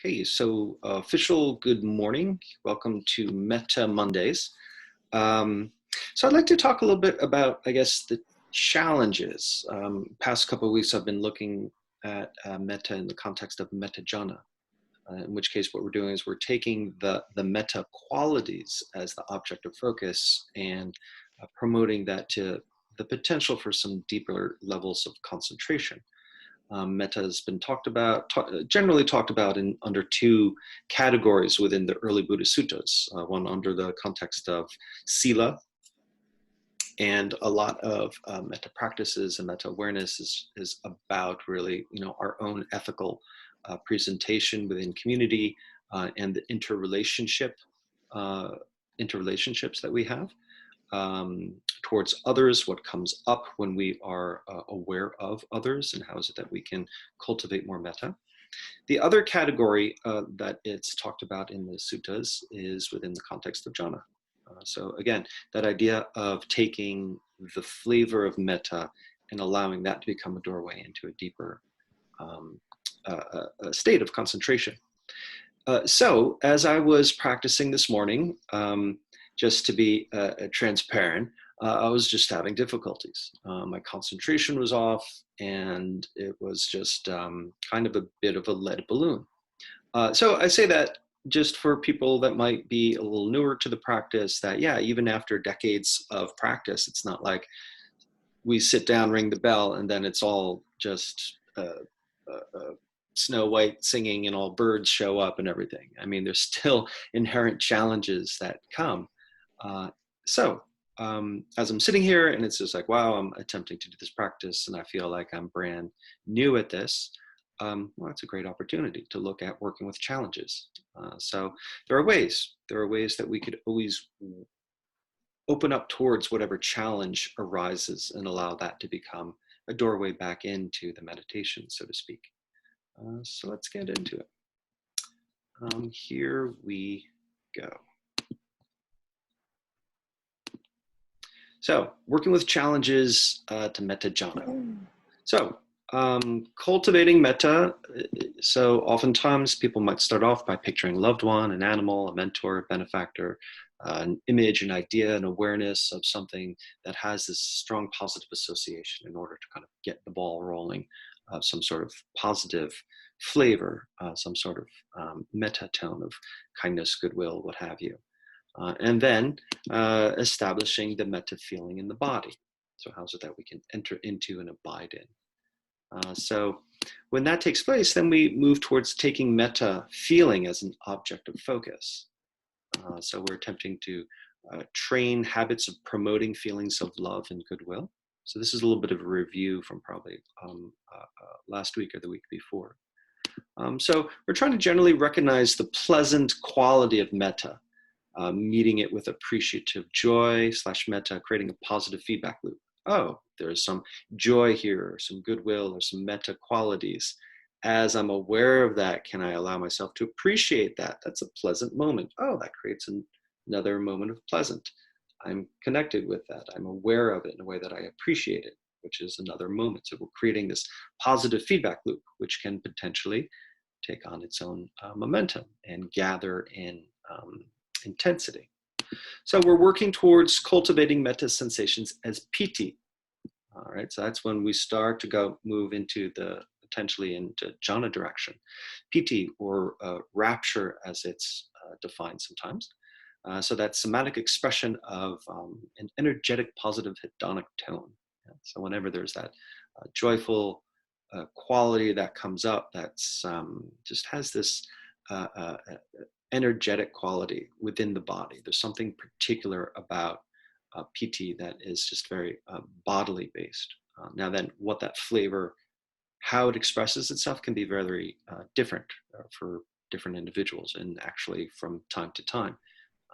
Okay, so official good morning. Welcome to Metta Mondays. So I'd like to talk a little bit about, I guess, the challenges. Past couple of weeks, I've been looking at Metta in the context of Metta Jhana, in which case what we're doing is we're taking the Metta qualities as the object of focus and promoting that to the potential for some deeper levels of concentration. Metta has been generally talked about under two categories within the early Buddhist suttas. One under the context of sila, and a lot of metta practices and metta awareness is about really, our own ethical presentation within community and the interrelationships that we have. Towards others, what comes up when we are aware of others, and how is it that we can cultivate more metta. The other category that it's talked about in the suttas is within the context of jhana. So again, that idea of taking the flavor of metta and allowing that to become a doorway into a deeper state of concentration. So as I was practicing this morning, just to be transparent, I was just having difficulties. My concentration was off, and it was just kind of a bit of a lead balloon. So I say that just for people that might be a little newer to the practice, that even after decades of practice, it's not like we sit down, ring the bell, and then it's all just Snow White singing and all birds show up and everything. I mean, there's still inherent challenges that come. As I'm sitting here and it's just like, wow, I'm attempting to do this practice and I feel like I'm brand new at this, well, it's a great opportunity to look at working with challenges. So there are ways that we could always open up towards whatever challenge arises and allow that to become a doorway back into the meditation, so to speak. So let's get into it. Here we go. So, working with challenges to Metta Jhana. So, cultivating metta. So, oftentimes people might start off by picturing a loved one, an animal, a mentor, a benefactor, an image, an idea, an awareness of something that has this strong positive association in order to kind of get the ball rolling, some sort of positive flavor, some sort of metta tone of kindness, goodwill, what have you. And then establishing the metta feeling in the body. So how is it that we can enter into and abide in? So when that takes place, then we move towards taking metta feeling as an object of focus. So we're attempting to train habits of promoting feelings of love and goodwill. So this is a little bit of a review from probably last week or the week before. So we're trying to generally recognize the pleasant quality of metta, meeting it with appreciative joy / metta, creating a positive feedback loop. Oh, there's some joy here, or some goodwill, or some metta qualities. As I'm aware of that, can I allow myself to appreciate that? That's a pleasant moment. Oh, that creates another moment of pleasant. I'm connected with that. I'm aware of it in a way that I appreciate it, which is another moment. So we're creating this positive feedback loop, which can potentially take on its own momentum and gather in intensity. So we're working towards cultivating metta sensations as piti. All right, so that's when we start to move into potentially into jhana direction. Piti, or rapture as it's defined sometimes. So that somatic expression of an energetic, positive hedonic tone. Yeah? So whenever there's that joyful quality that comes up, that's just has this energetic quality within the body. There's something particular about piti that is just very bodily based. Now then, what that flavor, how it expresses itself can be very different for different individuals, and actually from time to time.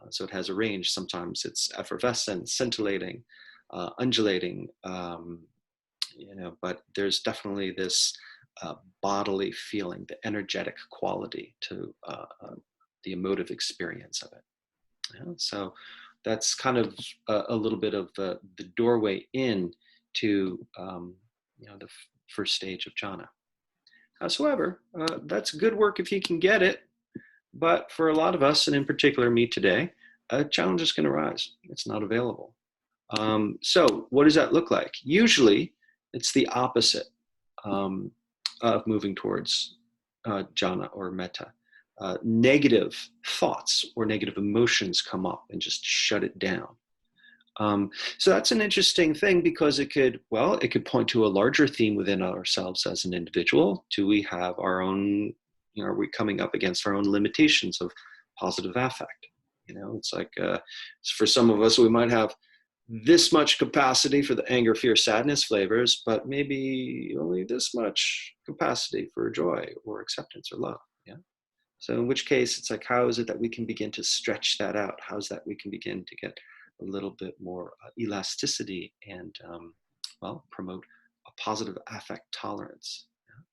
So it has a range. Sometimes it's effervescent, scintillating, undulating, but there's definitely this bodily feeling, the energetic quality to the emotive experience of it. Yeah? So that's kind of a little bit of the doorway in to the first stage of jhana. Howsoever, that's good work if you can get it. But for a lot of us, and in particular me today, a challenge is going to arise. It's not available. So what does that look like? Usually, it's the opposite of moving towards jhana or metta. Negative thoughts or negative emotions come up and just shut it down. So that's an interesting thing because it could point to a larger theme within ourselves as an individual. Do we have our own, are we coming up against our own limitations of positive affect? It's like for some of us, we might have this much capacity for the anger, fear, sadness flavors, but maybe only this much capacity for joy or acceptance or love. Yeah. So in which case, it's like, how is it that we can begin to stretch that out? How is that we can begin to get a little bit more elasticity and, promote a positive affect tolerance? Yeah.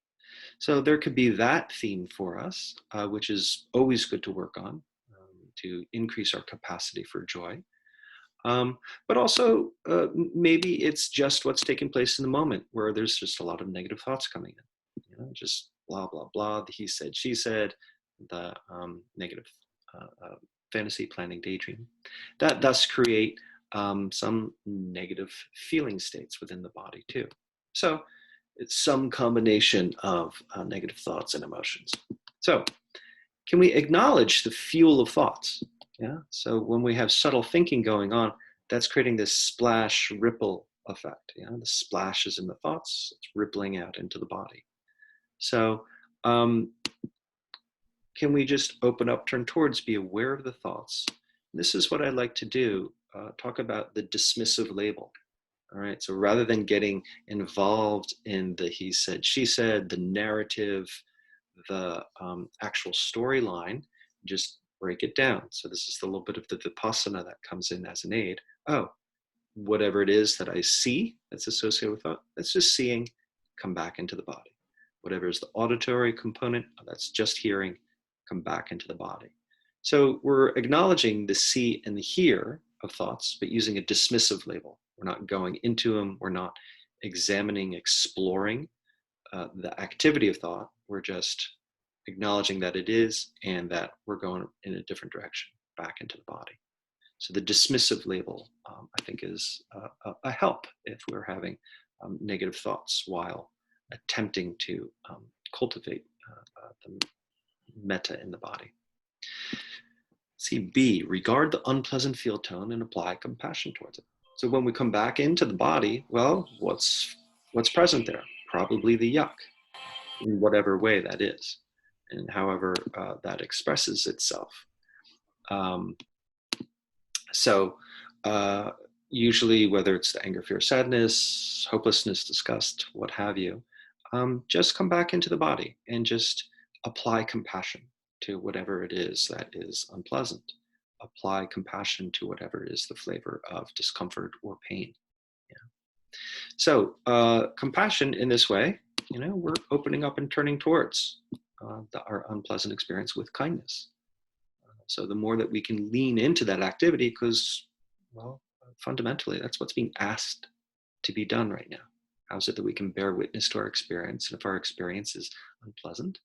So there could be that theme for us, which is always good to work on to increase our capacity for joy. But also, maybe it's just what's taking place in the moment where there's just a lot of negative thoughts coming in, just blah, blah, blah, the he said, she said, the negative fantasy planning daydream that thus create some negative feeling states within the body too. So it's some combination of negative thoughts and emotions. So can we acknowledge the fuel of thoughts? Yeah. So when we have subtle thinking going on, that's creating this splash ripple effect. Yeah. The splash is in the thoughts, it's rippling out into the body. So can we just open up, turn towards, be aware of the thoughts? This is what I like to do. Talk about the dismissive label. All right. So rather than getting involved in the he said, she said, the narrative, the actual storyline, just break it down. So this is a little bit of the Vipassana that comes in as an aid. Oh, whatever it is that I see that's associated with thought, that's just seeing, come back into the body. Whatever is the auditory component, that's just hearing, come back into the body. So we're acknowledging the see and the hear of thoughts, but using a dismissive label. We're not going into them. We're not examining, exploring the activity of thought. We're just acknowledging that it is and that we're going in a different direction, back into the body. So the dismissive label, I think, is a help if we're having negative thoughts while attempting to cultivate the metta in the body. See, B, regard the unpleasant feel tone and apply compassion towards it. So when we come back into the body, well, what's present there? Probably the yuck, in whatever way that is, and however that expresses itself. Usually, whether it's the anger, fear, sadness, hopelessness, disgust, what have you, just come back into the body and just apply compassion to whatever it is that is unpleasant. Apply compassion to whatever is the flavor of discomfort or pain. Yeah. So compassion in this way, we're opening up and turning towards our unpleasant experience with kindness. So the more that we can lean into that activity, because, fundamentally, that's what's being asked to be done right now. How is it that we can bear witness to our experience? And if our experience is unpleasant,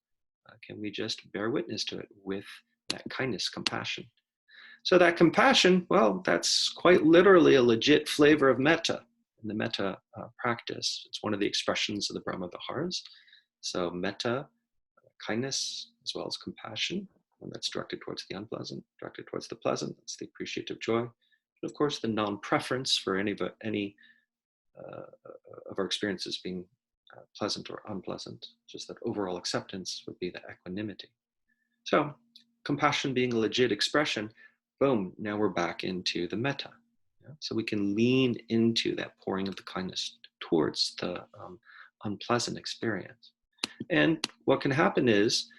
can we just bear witness to it with that kindness, compassion? So that compassion, that's quite literally a legit flavor of metta in the metta practice. It's one of the expressions of the Brahma Viharas. So metta, kindness, as well as compassion, and that's directed towards the unpleasant, directed towards the pleasant. That's the appreciative joy. And of course, the non-preference for any of our experiences being pleasant or unpleasant. Just that overall acceptance would be the equanimity. So compassion being a legit expression, boom, now we're back into the metta. Yeah? So we can lean into that pouring of the kindness towards the unpleasant experience. And what can happen is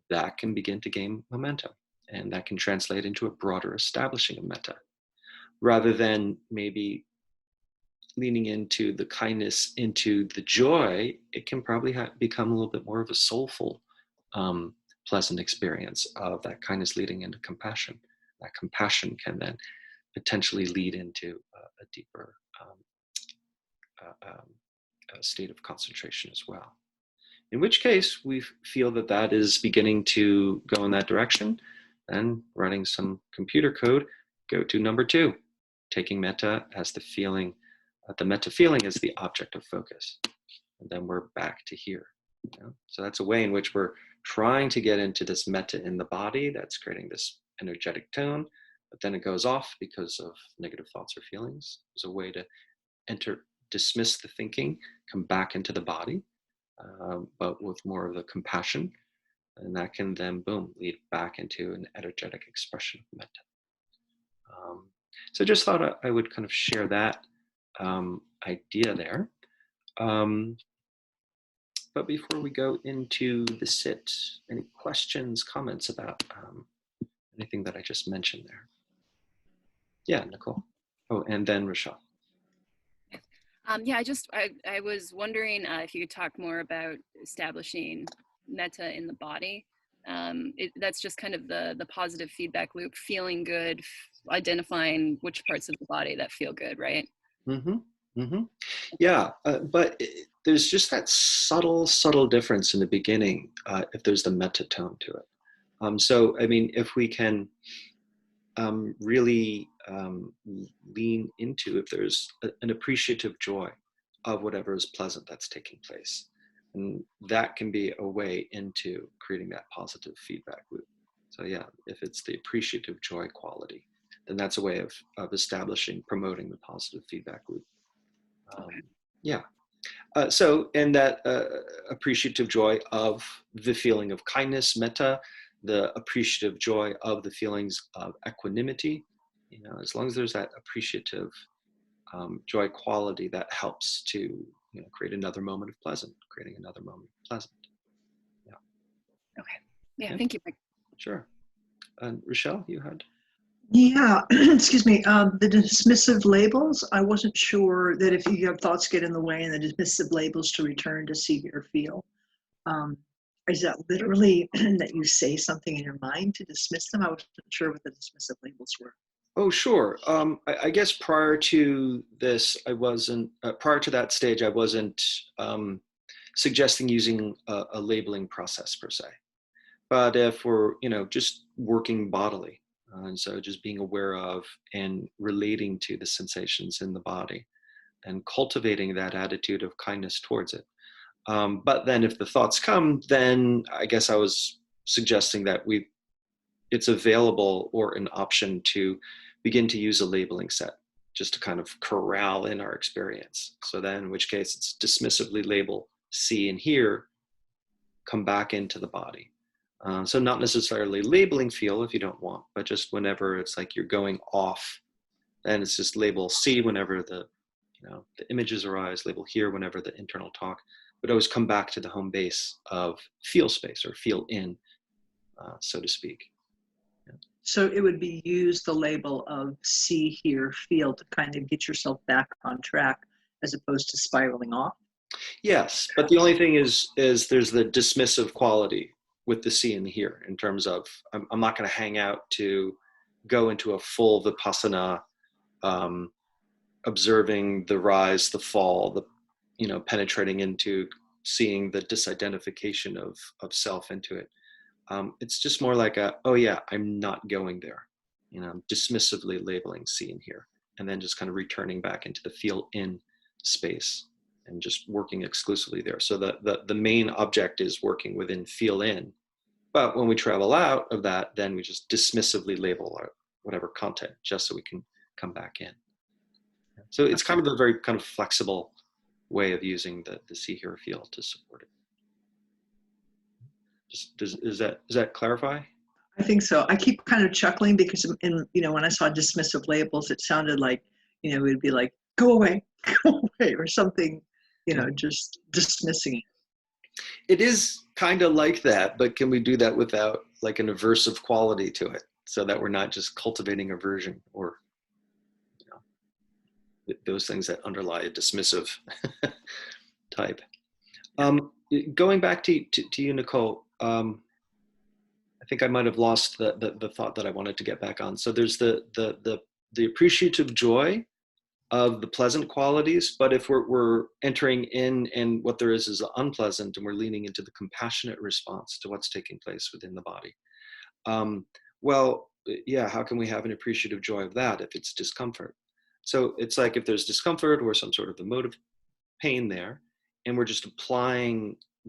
that can begin to gain momentum, and that can translate into a broader establishing of metta. Rather than maybe leaning into the kindness, into the joy, it can probably become a little bit more of a soulful, pleasant experience of that kindness leading into compassion. That compassion can then potentially lead into a deeper state of concentration as well. In which case we feel that that is beginning to go in that direction, then running some computer code, go to number 2, taking metta as the feeling, the metta feeling is the object of focus. And then we're back to here. You know? So that's a way in which we're trying to get into this metta in the body that's creating this energetic tone, but then it goes off because of negative thoughts or feelings. There's a way to dismiss the thinking, come back into the body, but with more of the compassion. And that can then, boom, lead back into an energetic expression of metta. So just thought I would kind of share that idea there. But before we go into the sit, any questions, comments about anything that I just mentioned there? Yeah, Nicole. Oh, and then Rochelle. Yeah, I was wondering if you could talk more about establishing metta in the body. That's just kind of the positive feedback loop, feeling good, identifying which parts of the body that feel good, right? Mm-hmm. Mm-hmm. Yeah, but there's just that subtle difference in the beginning if there's the metta tone to it. So, I mean, if we can really lean into, if there's an appreciative joy of whatever is pleasant that's taking place, and that can be a way into creating that positive feedback loop. So yeah, if it's the appreciative joy quality, then that's a way of establishing, promoting the positive feedback loop. Yeah. So, and that appreciative joy of the feeling of kindness, metta, the appreciative joy of the feelings of equanimity, you know, as long as there's that appreciative joy quality, that helps to, you know, create another moment of pleasant, creating another moment of pleasant. Yeah. Okay. Yeah. Thank you. Sure. And Rochelle, you had? Yeah, excuse me. The dismissive labels, I wasn't sure that if you have thoughts get in the way and the dismissive labels to return to see, hear, feel. Is that literally that you say something in your mind to dismiss them? I wasn't sure what the dismissive labels were. Oh, sure. I guess prior to this, I wasn't, prior to that stage, I wasn't suggesting using a labeling process per se. But if we're, you know, just working bodily, and so just being aware of and relating to the sensations in the body and cultivating that attitude of kindness towards it. But then if the thoughts come, then I guess I was suggesting that it's available or an option to begin to use a labeling set just to kind of corral in our experience. So then in which case it's dismissively label, see and hear, come back into the body. So not necessarily labeling feel if you don't want, but just whenever it's like you're going off, then it's just label see whenever the images arise, label hear whenever the internal talk, but always come back to the home base of feel space or feel in, so to speak. Yeah. So it would be use the label of see, hear, feel to kind of get yourself back on track as opposed to spiraling off? Yes, but the only thing is there's the dismissive quality with the see and the hear in terms of I'm not going to hang out to go into a full Vipassana, observing the rise, the fall, the penetrating into seeing the disidentification of self into it. It's just more like oh yeah, I'm not going there. You know, dismissively labeling see and hear, and then just kind of returning back into the feel in space and just working exclusively there. So the main object is working within feel in, but when we travel out of that, then we just dismissively label our whatever content just so we can come back in. So it's kind of a very kind of flexible way of using the see, hear, feel to support it. Does that clarify? I think so. I keep kind of chuckling because when I saw dismissive labels, it sounded like, it would be like, go away, go away, or something, just dismissing it. It is kind of like that, but can we do that without like an aversive quality to it so that we're not just cultivating aversion or those things that underlie a dismissive type. Going back to you, Nicole, I think I might have lost the thought that I wanted to get back on. So there's the appreciative joy of the pleasant qualities. But if we're entering in and what there is unpleasant, and we're leaning into the compassionate response to what's taking place within the body, well, yeah, how can we have an appreciative joy of that if it's discomfort? So it's like if there's discomfort or some sort of emotive pain there, and we're just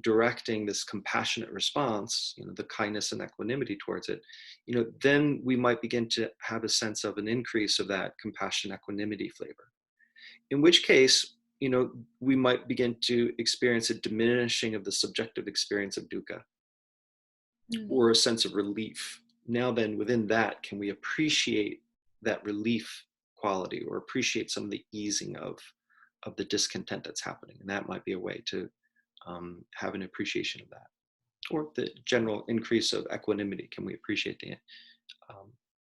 directing this compassionate response, the kindness and equanimity towards it, then we might begin to have a sense of an increase of that compassion, equanimity flavor. In which case, we might begin to experience a diminishing of the subjective experience of dukkha, or a sense of relief. Now then, within that, can we appreciate that relief quality, or appreciate some of the easing of the discontent that's happening? And that might be a way to have an appreciation of that. Or the general increase of equanimity. Can we appreciate the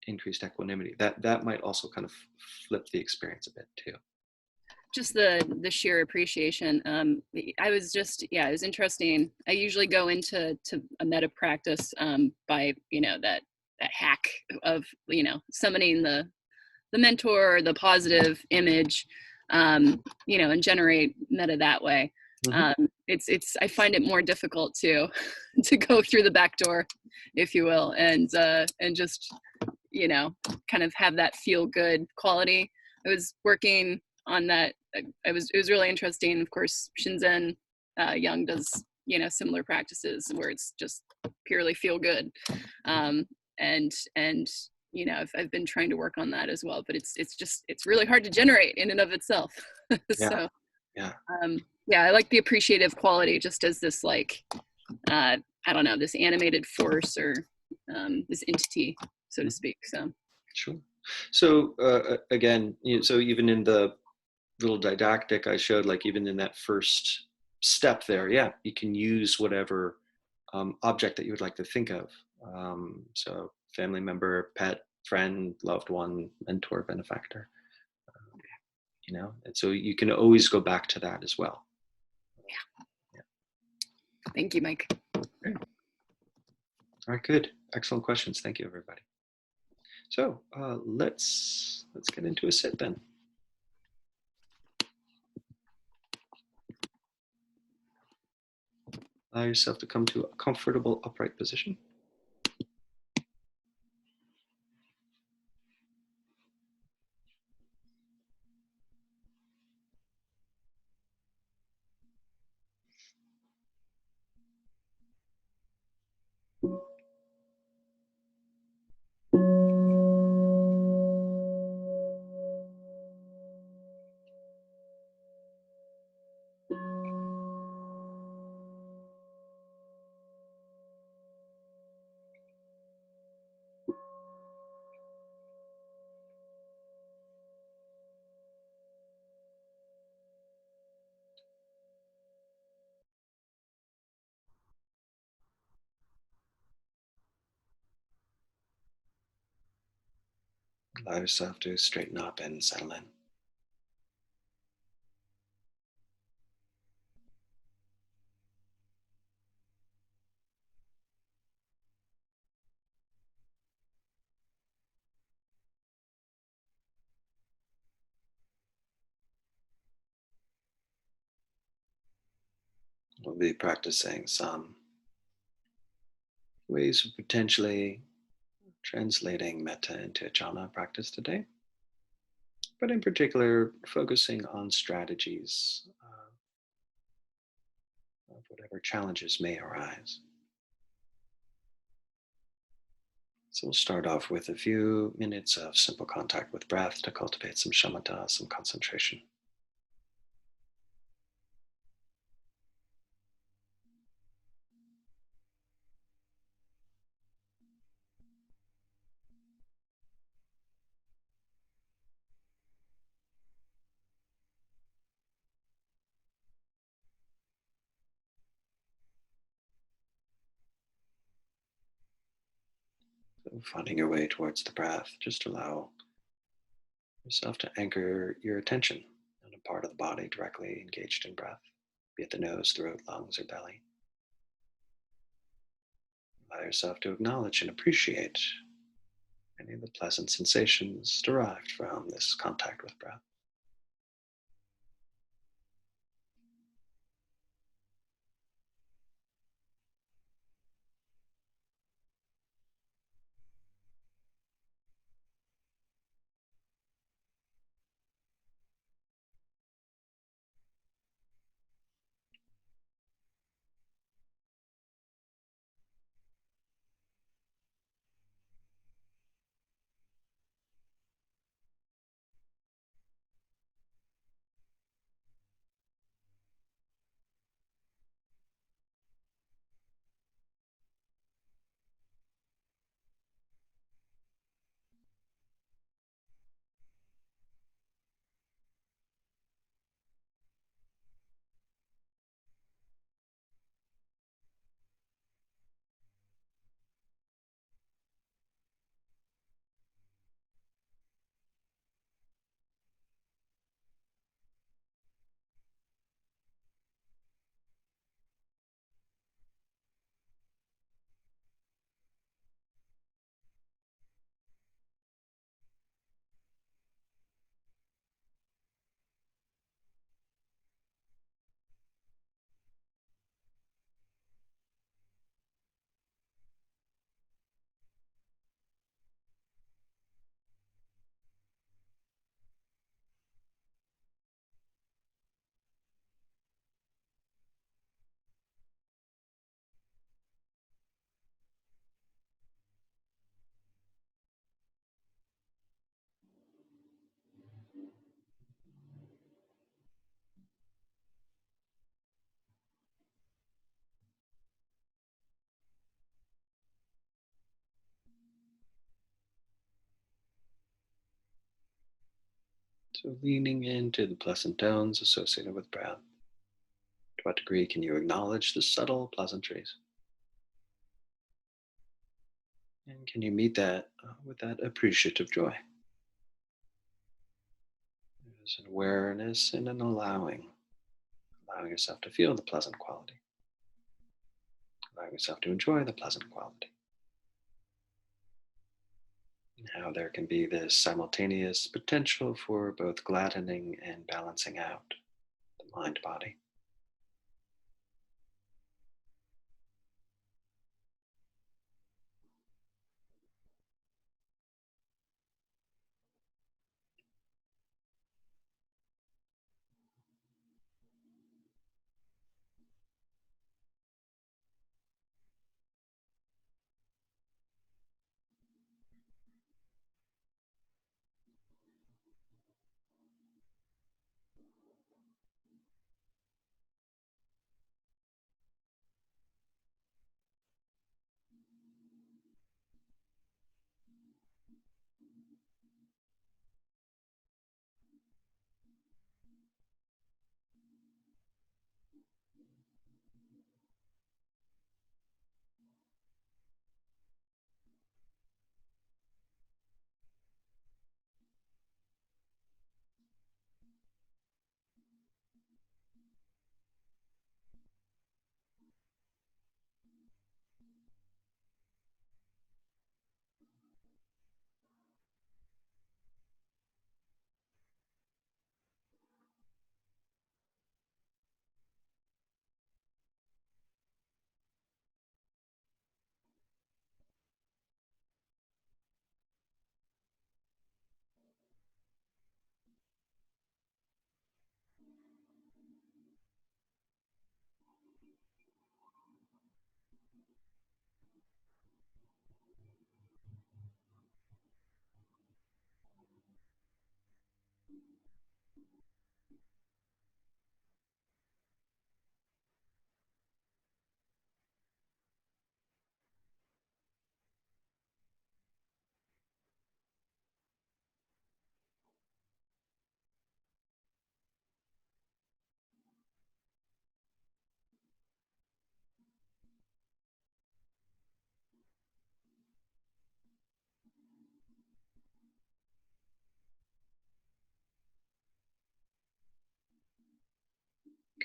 increased equanimity? That might also kind of flip the experience a bit too. Just the sheer appreciation. I was it was interesting. I usually go into a metta practice by that hack of summoning the mentor, the positive image, and generate metta that way. It's I find it more difficult to go through the back door, if you will, and just kind of have that feel good quality. I was working on that. It was really interesting. Of course, Shinzen Young does similar practices where it's just purely feel good, and I've been trying to work on that as well. But it's really hard to generate in and of itself. So I like the appreciative quality just as this I don't know, this animated force or this entity, so to speak. So sure. So again, so even in the little didactic I showed, like even in that first step there, you can use whatever object that you would like to think of. So family member, pet, friend, loved one, mentor, benefactor, and so you can always go back to that as well. Yeah. Thank you, Mike. Great. All right, good. Excellent questions. Thank you, everybody. So let's get into a sit then. Allow yourself to come to a comfortable upright position. Allow yourself to straighten up and settle in. We'll be practicing some ways of potentially translating metta into jhana practice today, but in particular focusing on strategies of whatever challenges may arise. So we'll start off with a few minutes of simple contact with breath to cultivate some shamatha, some concentration. So finding your way towards the breath, just allow yourself to anchor your attention on a part of the body directly engaged in breath, be it the nose, throat, lungs, or belly. Allow yourself to acknowledge and appreciate any of the pleasant sensations derived from this contact with breath. So leaning into the pleasant tones associated with breath. To what degree can you acknowledge the subtle pleasantries? And can you meet that with that appreciative joy? There's an awareness and an allowing yourself to feel the pleasant quality, allowing yourself to enjoy the pleasant quality. And how there can be this simultaneous potential for both gladdening and balancing out the mind body.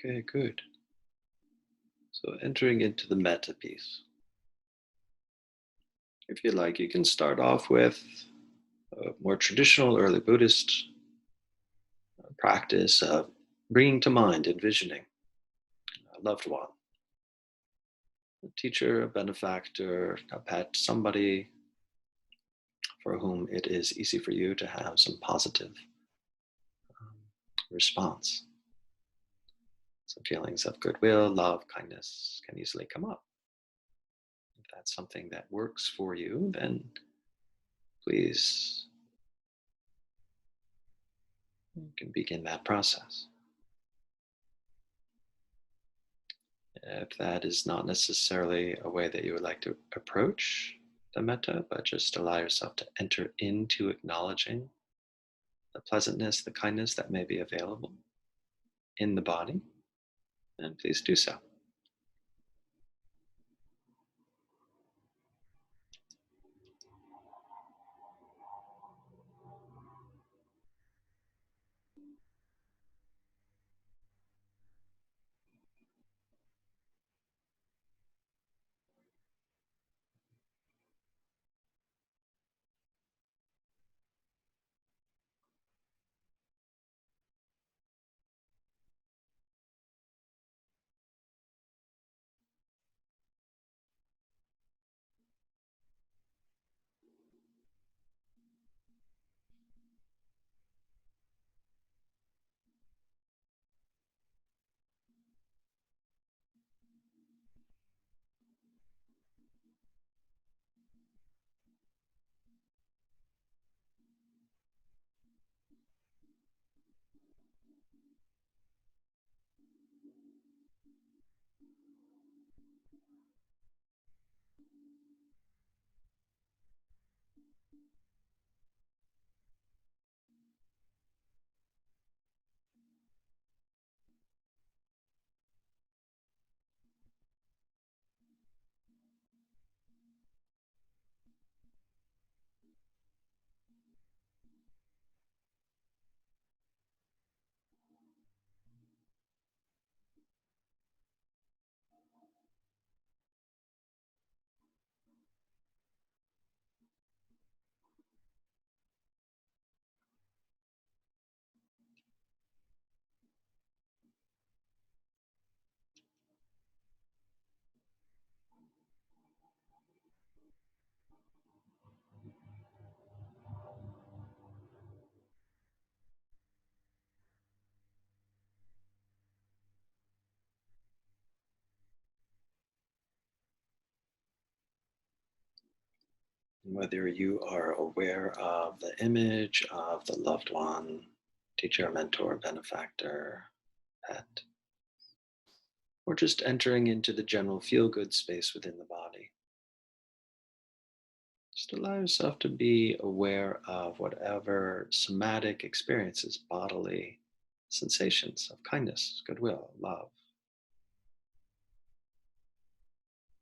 Okay, good. So entering into the metta piece. If you like, you can start off with a more traditional early Buddhist practice of bringing to mind, envisioning a loved one, a teacher, a benefactor, a pet, somebody for whom it is easy for you to have some positive um, response. Some feelings of goodwill, love, kindness can easily come up. If that's something that works for you, then please you can begin that process. If that is not necessarily a way that you would like to approach the metta, but just allow yourself to enter into acknowledging the pleasantness, the kindness that may be available in the body, then please do so. Whether you are aware of the image of the loved one, teacher, mentor, benefactor, pet, or just entering into the general feel-good space within the body. Just allow yourself to be aware of whatever somatic experiences, bodily sensations of kindness, goodwill, love,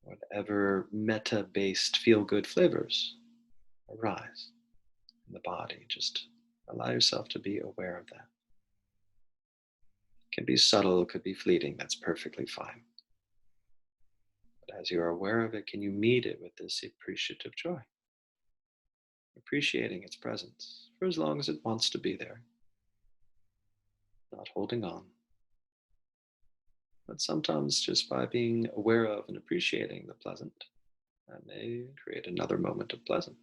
whatever metta-based feel-good flavors arise in the body. Just allow yourself to be aware of that. It can be subtle, it could be fleeting, that's perfectly fine. But as you are aware of it, can you meet it with this appreciative joy? Appreciating its presence for as long as it wants to be there, not holding on. But sometimes just by being aware of and appreciating the pleasant, that may create another moment of pleasant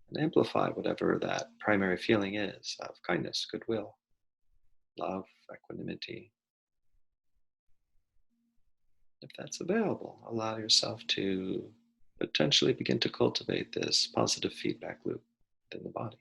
and amplify whatever that primary feeling is of kindness, goodwill, love, equanimity. If that's available, allow yourself to potentially begin to cultivate this positive feedback loop within the body.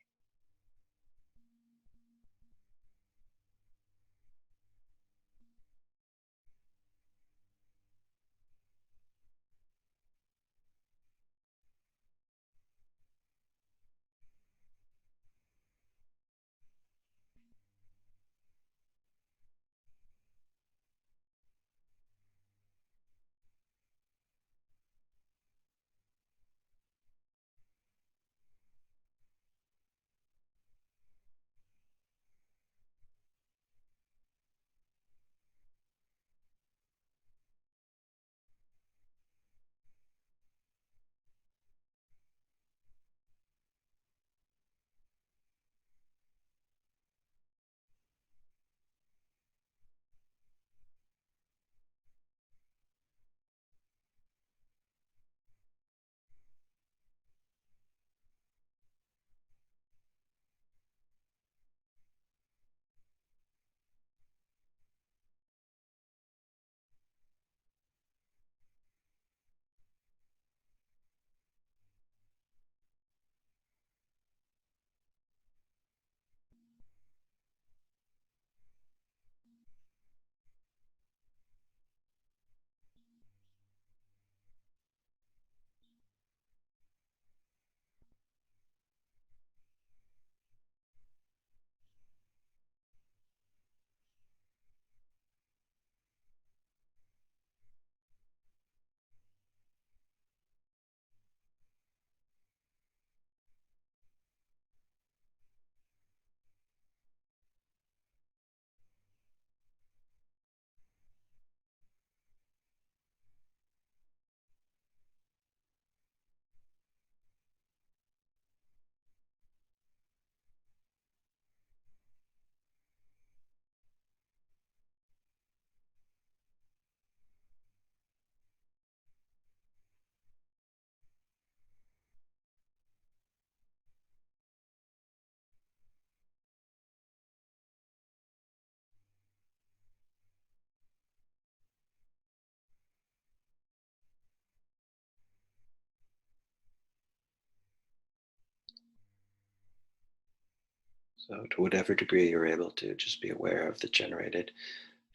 So, to whatever degree you're able to, just be aware of the generated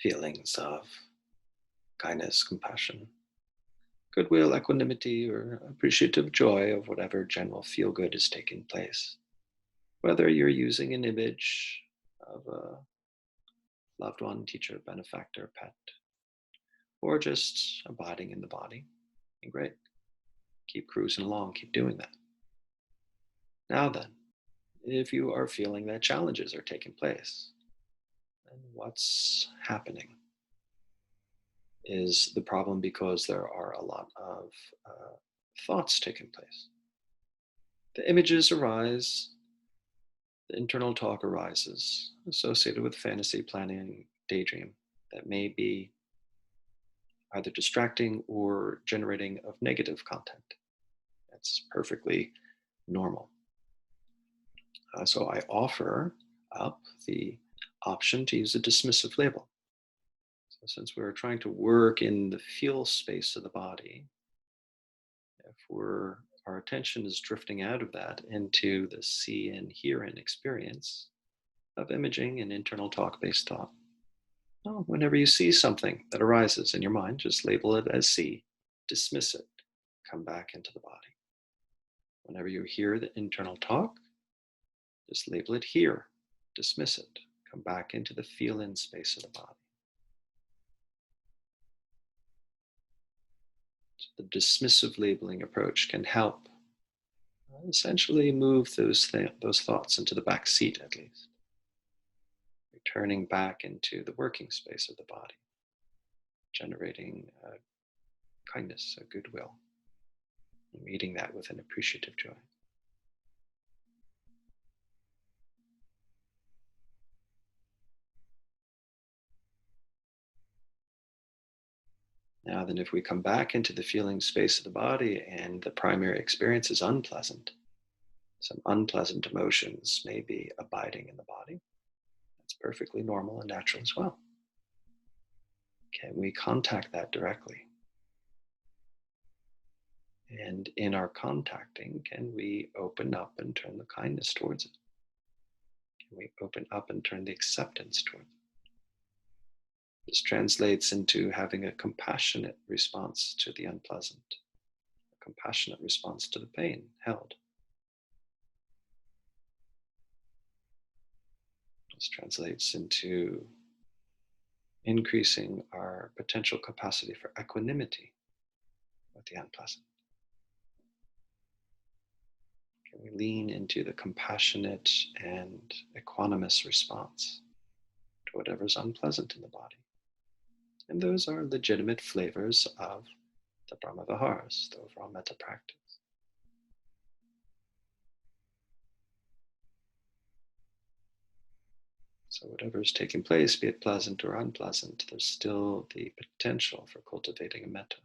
feelings of kindness, compassion, goodwill, equanimity, or appreciative joy of whatever general feel good is taking place. Whether you're using an image of a loved one, teacher, benefactor, pet, or just abiding in the body, and great. Keep cruising along, keep doing that. Now then, if you are feeling that challenges are taking place, then what's happening? Is the problem because there are a lot of thoughts taking place? The images arise, the internal talk arises associated with fantasy, planning, daydream that may be either distracting or generating of negative content. That's perfectly normal. So I offer up the option to use a dismissive label. So since we're trying to work in the feel space of the body, if we're our attention is drifting out of that into the see and hear and experience of imaging and internal talk-based thought. Well, whenever you see something that arises in your mind, just label it as see, dismiss it, come back into the body. Whenever you hear the internal talk, just label it hear, dismiss it, come back into the feel-in space of the body. So the dismissive labeling approach can help essentially move those thoughts into the back seat, at least. Returning back into the working space of the body, generating kindness, a goodwill, and meeting that with an appreciative joy. Now then, if we come back into the feeling space of the body and the primary experience is unpleasant, some unpleasant emotions may be abiding in the body. That's perfectly normal and natural as well. Can we contact that directly? And in our contacting, can we open up and turn the kindness towards it? Can we open up and turn the acceptance towards it? This translates into having a compassionate response to the unpleasant, a compassionate response to the pain held. This translates into increasing our potential capacity for equanimity with the unpleasant. Can we lean into the compassionate and equanimous response to whatever's unpleasant in the body? And those are legitimate flavors of the Brahma Viharas, the overall metta practice. So whatever is taking place, be it pleasant or unpleasant, there's still the potential for cultivating a metta.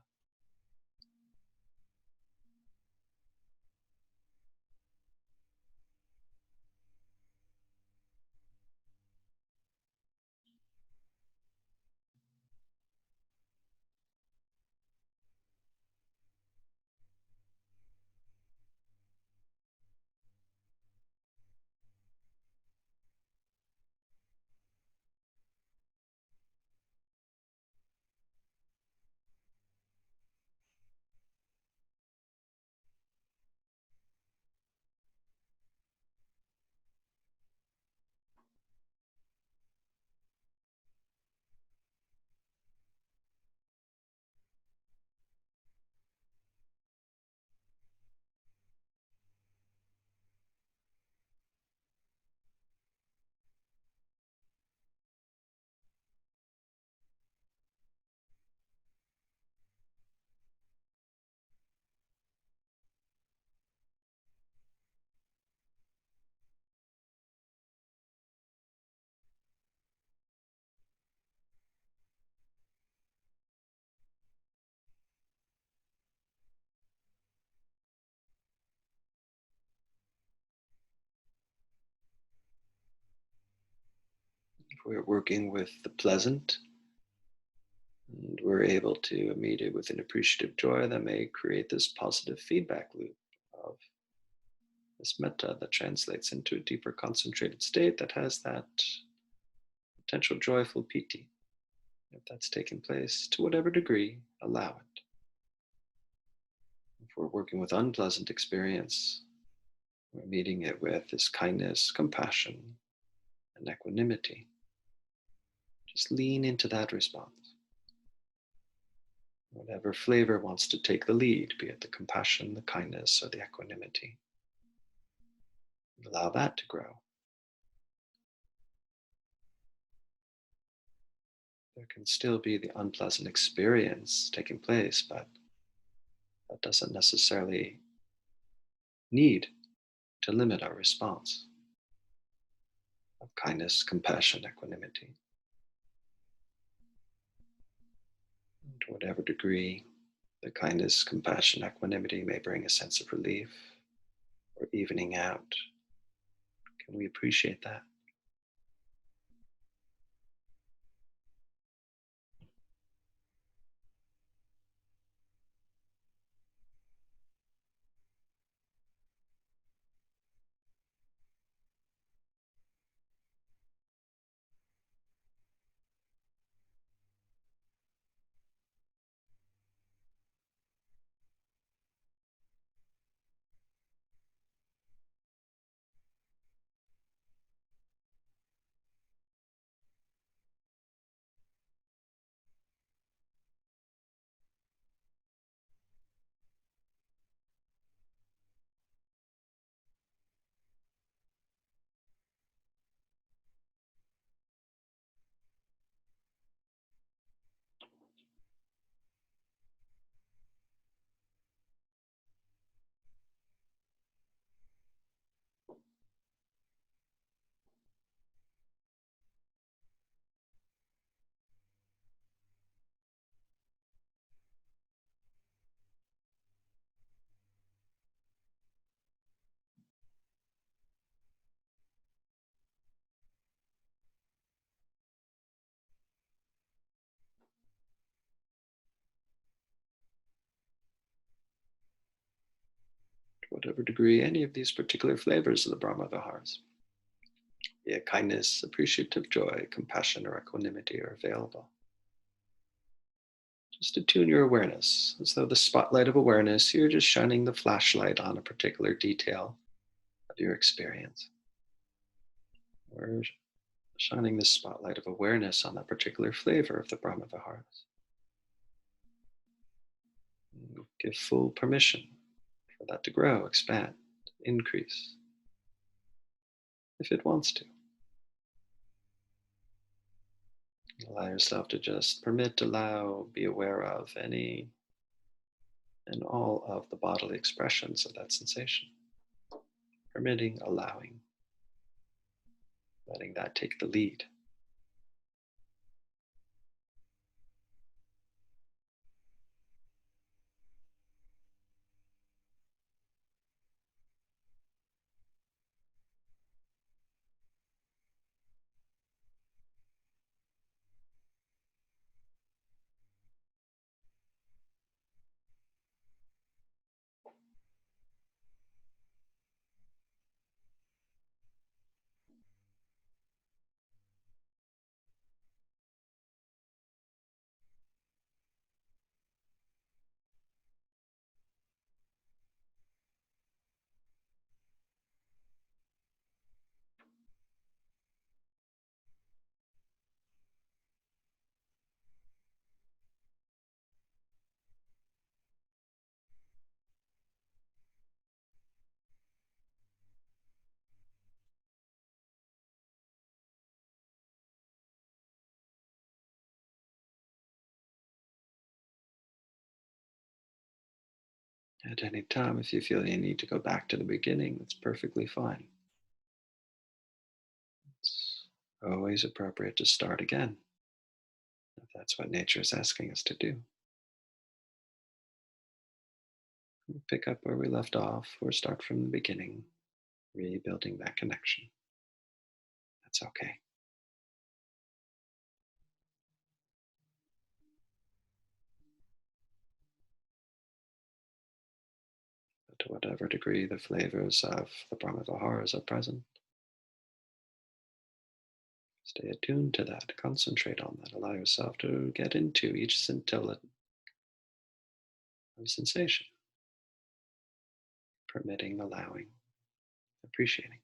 If we're working with the pleasant, and we're able to meet it with an appreciative joy, that may create this positive feedback loop of this metta that translates into a deeper concentrated state that has that potential joyful piti. If that's taking place, to whatever degree, allow it. If we're working with unpleasant experience, we're meeting it with this kindness, compassion, and equanimity. Just lean into that response. Whatever flavor wants to take the lead, be it the compassion, the kindness, or the equanimity. Allow that to grow. There can still be the unpleasant experience taking place, but that doesn't necessarily need to limit our response of kindness, compassion, equanimity. And to whatever degree the kindness, compassion, equanimity may bring a sense of relief or evening out, can we appreciate that? whatever degree any of these particular flavors of the Brahma Viharas, be it kindness, appreciative joy, compassion, or equanimity, are available. Just attune your awareness, as though the spotlight of awareness, you're just shining the flashlight on a particular detail of your experience. Or shining the spotlight of awareness on that particular flavor of the Brahma Viharas. Give full permission for that to grow, expand, increase, if it wants to. Allow yourself to just permit, allow, be aware of any and all of the bodily expressions of that sensation. Permitting, allowing, letting that take the lead. At any time, if you feel you need to go back to the beginning, that's perfectly fine. It's always appropriate to start again, if that's what nature is asking us to do. We'll pick up where we left off or start from the beginning, rebuilding that connection. That's okay. But to whatever degree the flavors of the Brahma Viharas are present, stay attuned to that, concentrate on that, allow yourself to get into each scintilla of sensation, permitting, allowing, appreciating.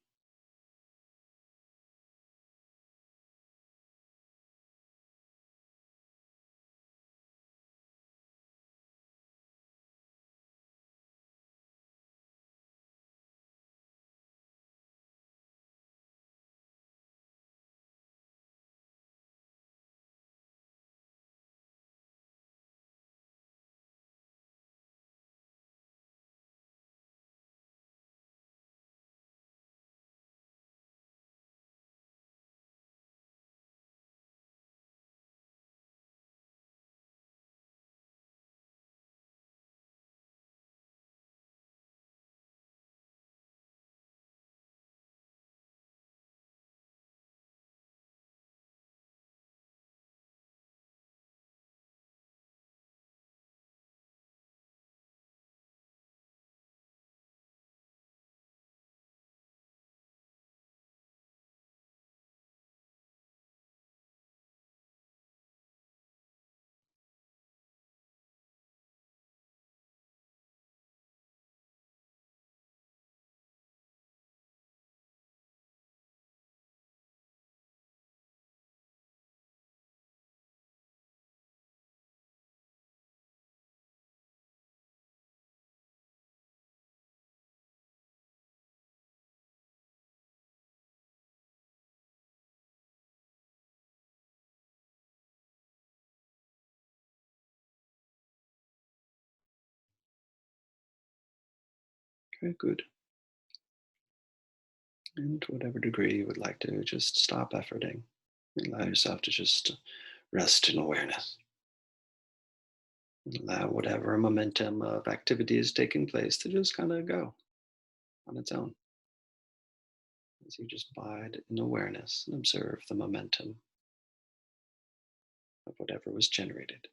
Okay, good. And to whatever degree you would like to just stop efforting, allow yourself to just rest in awareness. Allow whatever momentum of activity is taking place to just kind of go on its own. As you just bide in awareness and observe the momentum of whatever was generated.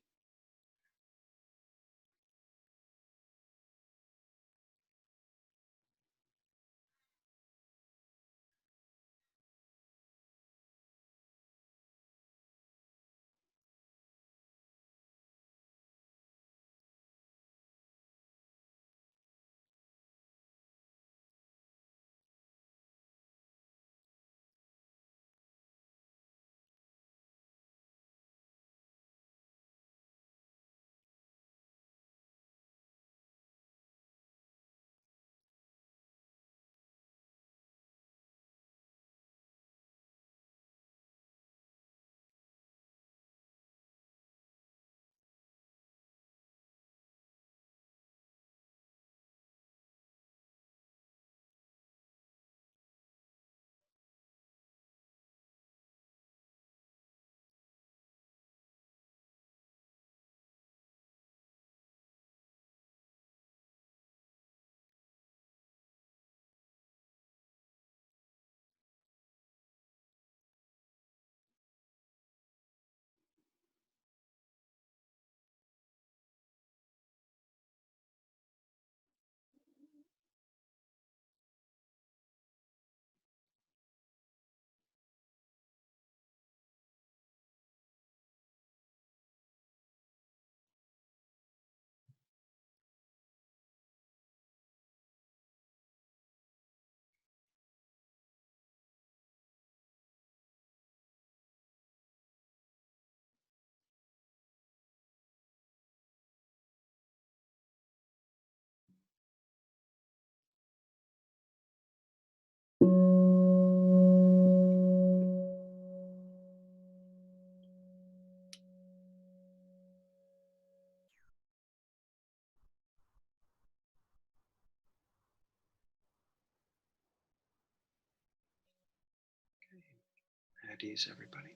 at ease, everybody.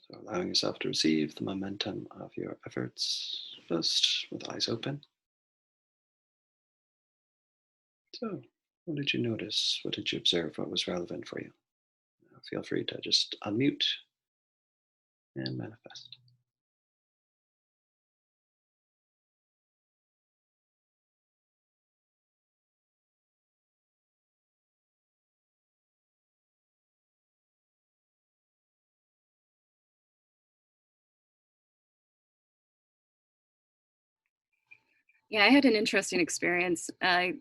So allowing yourself to receive the momentum of your efforts, just with eyes open. So, what did you notice? What did you observe? What was relevant for you? Feel free to just unmute and manifest. Yeah, I had an interesting experience. I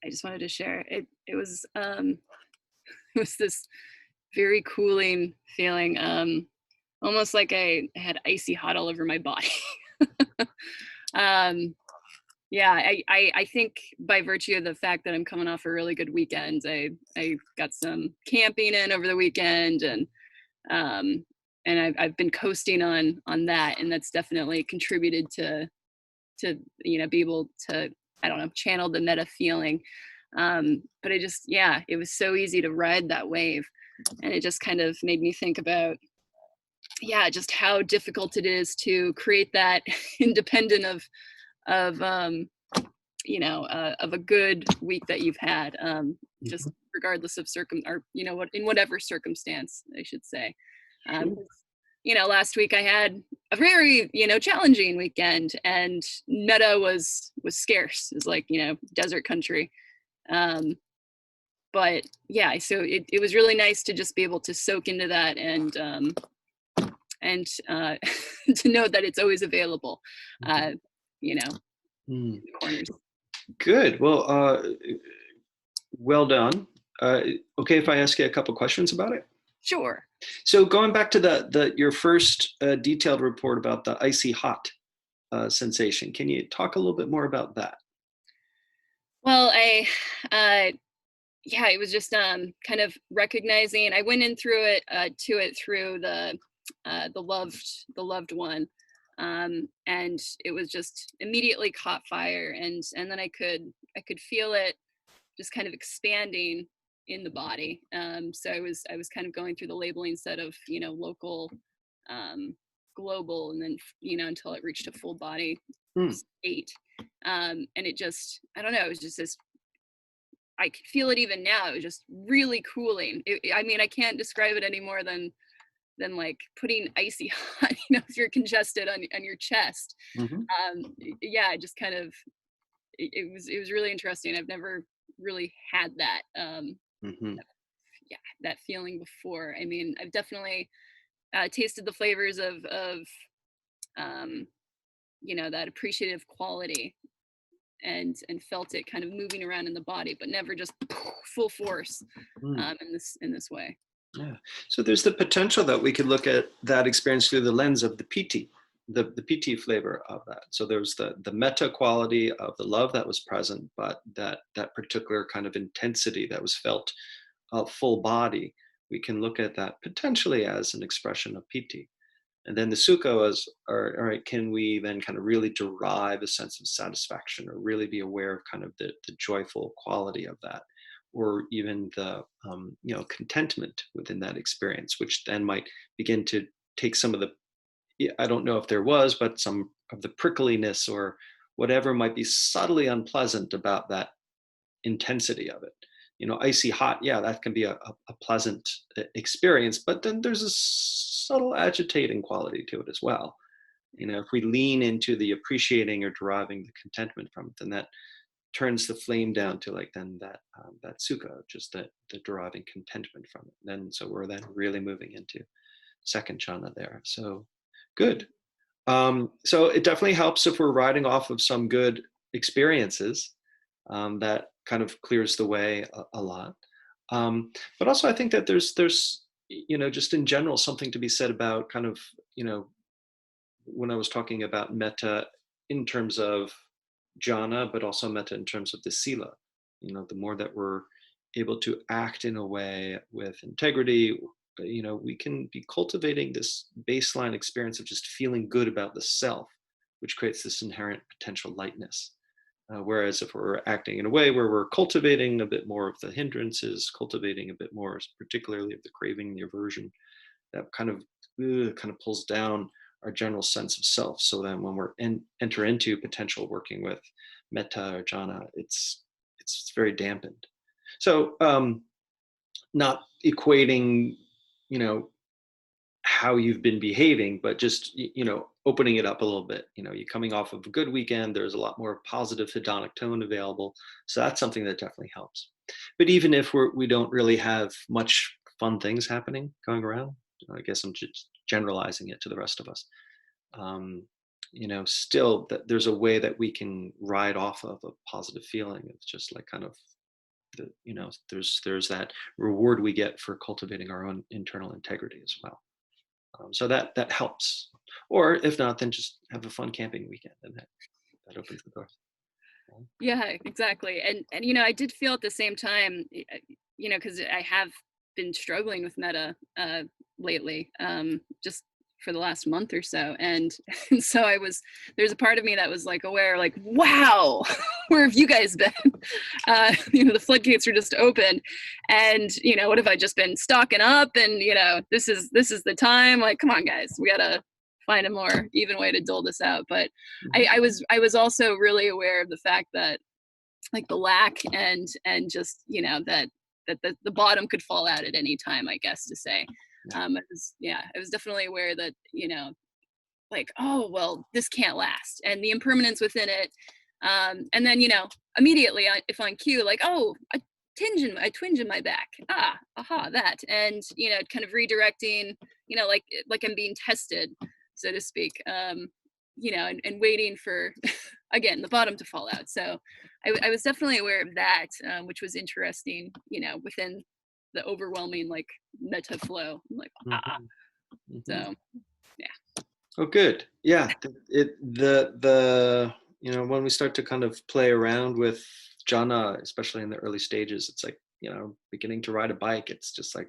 just wanted to share. It was it was this very cooling feeling, almost like I had icy hot all over my body. um, yeah, I think by virtue of the fact that I'm coming off a really good weekend, I got some camping in over the weekend, um, and I've been coasting on that, and that's definitely contributed to be able to, I don't know, channel the meta feeling. But it was so easy to ride that wave, and it just kind of made me think about just how difficult it is to create that independent of of a good week that you've had, just regardless of in whatever circumstance, I should say. Last week I had a very, challenging weekend, and meta was scarce. It's like, desert country. But yeah, so it was really nice to just be able to soak into that, and to know that it's always available, in the corners. Good. Well done. Okay, if I ask you a couple questions about it? Sure. So going back to your first detailed report about the icy hot sensation, can you talk a little bit more about that? Well, it was just kind of recognizing. I went in through it through the loved one, and it was just immediately caught fire, and then I could feel it just kind of expanding in the body. So I was kind of going through the labeling set of local, global, and then until it reached a full body state. And it just, I don't know, it was just this, I could feel it even now. It was just really cooling. I mean, I can't describe it any more than like putting icy hot, if you're congested on your chest. Yeah, just kind of, it was really interesting. I've never really had that, that feeling before. I mean, I've definitely tasted the flavors of that appreciative quality, and felt it kind of moving around in the body, but never just full force in this way. Yeah. So there's the potential that we could look at that experience through the lens of the piti, the piti flavor of that. So there's the metta quality of the love that was present, but that particular kind of intensity that was felt full body, we can look at that potentially as an expression of piti. And then the sukha is, all right, can we then kind of really derive a sense of satisfaction, or really be aware of kind of the joyful quality of that, or even the contentment within that experience, which then might begin to take some of the, I don't know if there was, but some of the prickliness or whatever might be subtly unpleasant about that intensity of it. Icy hot, yeah, that can be a pleasant experience, but then there's a subtle agitating quality to it as well. If we lean into the appreciating or deriving the contentment from it, then that turns the flame down to then that sukha, just the deriving contentment from it. Then so we're then really moving into second jhana there. So good. So it definitely helps if we're riding off of some good experiences. That kind of clears the way a lot. But also I think that there's just in general something to be said about kind of when I was talking about metta in terms of jhana, but also metta in terms of the sila. The more that we're able to act in a way with integrity, we can be cultivating this baseline experience of just feeling good about the self, which creates this inherent potential lightness. Whereas if we're acting in a way where we're cultivating a bit more of the hindrances, cultivating a bit more, particularly of the craving, the aversion, that kind of pulls down our general sense of self. So then when we're enter into potential working with metta or jhana, it's very dampened. So not equating, how you've been behaving, but just, opening it up a little bit. You're coming off of a good weekend, there's a lot more positive hedonic tone available. So that's something that definitely helps. But even if we don't really have much fun things happening going around, I guess I'm just generalizing it to the rest of us. Still that there's a way that we can ride off of a positive feeling. It's just like kind of there's that reward we get for cultivating our own internal integrity as well. So that helps. Or if not, then just have a fun camping weekend, and that opens the door. Yeah, exactly. And I did feel at the same time, because I have been struggling with metta lately, just for the last month or so, and so there's a part of me that was like aware, like, wow, where have you guys been? The floodgates are just open, and what have I just been stocking up? And this is the time. Like, come on, guys, we gotta find a more even way to dole this out. But I was also really aware of the fact that, like, the lack and just that the bottom could fall out at any time, I guess to say. I was definitely aware that like, oh well, this can't last, and the impermanence within it. And then immediately if on cue, like, oh, a twinge in my back, that, and kind of redirecting, like I'm being tested, so to speak, and waiting for again the bottom to fall out. So I was definitely aware of that, which was interesting, within the overwhelming like metta flow. I'm like, so yeah. Oh, good. Yeah. The when we start to kind of play around with jhana, especially in the early stages, it's like, beginning to ride a bike. It's just like,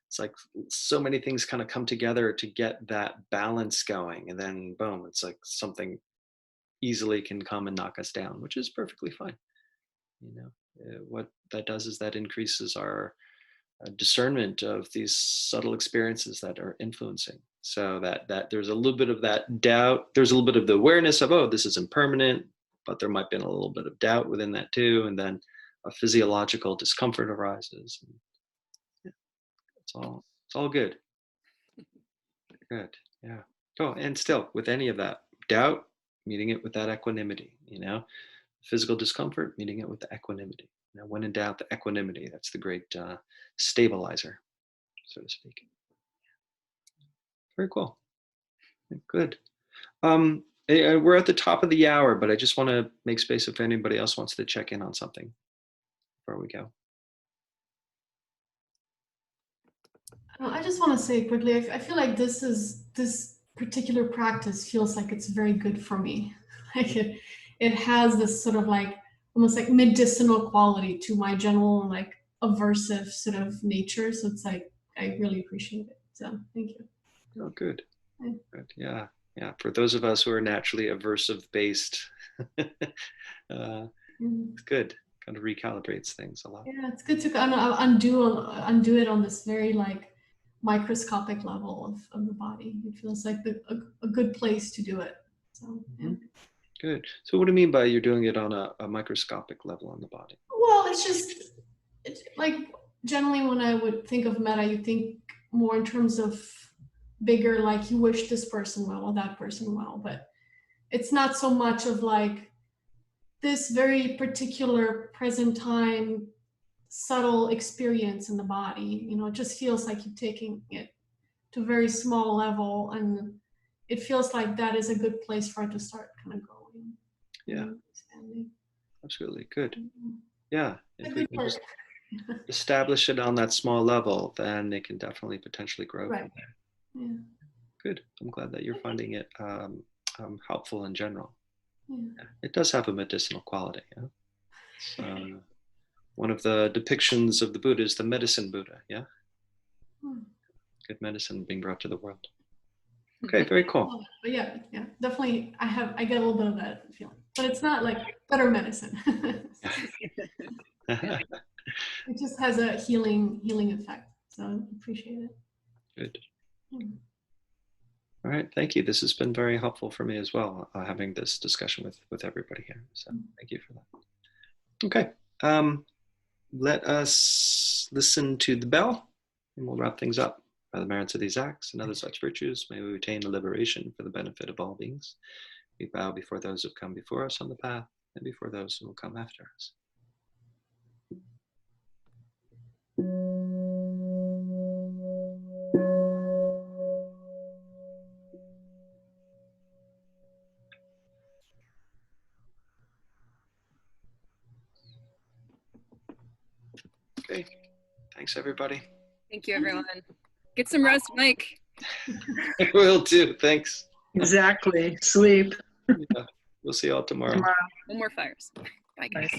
it's like so many things kind of come together to get that balance going. And then boom, it's like something easily can come and knock us down, which is perfectly fine. What that does is that increases our discernment of these subtle experiences that are influencing. So that there's a little bit of that doubt. There's a little bit of the awareness of, oh, this is impermanent, but there might be a little bit of doubt within that too. And then a physiological discomfort arises. And yeah, it's all good. Good. Yeah. Oh, and still with any of that doubt, meeting it with that equanimity, physical discomfort, meeting it with the equanimity. When in doubt, the equanimity, that's the great stabilizer, so to speak. Very cool. Good. We're at the top of the hour, but I just want to make space if anybody else wants to check in on something before we go. I just want to say quickly, I feel like this particular practice feels like it's very good for me. Like it has this sort of like almost like medicinal quality to my general like aversive sort of nature. So it's like I really appreciate it. So thank you. Oh, good. Good. Yeah. Yeah. For those of us who are naturally aversive based, it's good. Kind of recalibrates things a lot. Yeah, it's good to kind of undo it on this very like microscopic level of the body. It feels like a good place to do it. So yeah. Good. So what do you mean by you're doing it on a microscopic level on the body? Well, it's like generally when I would think of metta, you think more in terms of bigger, like you wish this person well or that person well, but it's not so much of like this very particular present time subtle experience in the body. It just feels like you're taking it to a very small level, and it feels like that is a good place for it to start kind of growing. Yeah, expanding. Absolutely. Good. Yeah, if we can just establish it on that small level, then it can definitely potentially grow from there. Yeah. Good. I'm glad that you're finding it helpful in general. Yeah. It does have a medicinal quality. Yeah? One of the depictions of the Buddha is the medicine Buddha. Yeah. Good medicine being brought to the world. Okay, very cool. But yeah, definitely. I get a little bit of that feeling. but it's not like better medicine. It just has a healing effect. So I appreciate it. Good. Yeah. All right, thank you. This has been very helpful for me as well, having this discussion with everybody here. So thank you for that. Okay, let us listen to the bell, and we'll wrap things up. By the merits of these acts and other such virtues, may we attain the liberation for the benefit of all beings. We bow before those who have come before us on the path, and before those who will come after us. Okay, thanks everybody. Thank you, everyone. Get some rest, Mike. I will too, thanks. Exactly. Sleep. Yeah, we'll see you all tomorrow. Tomorrow. No more fires. Bye, guys.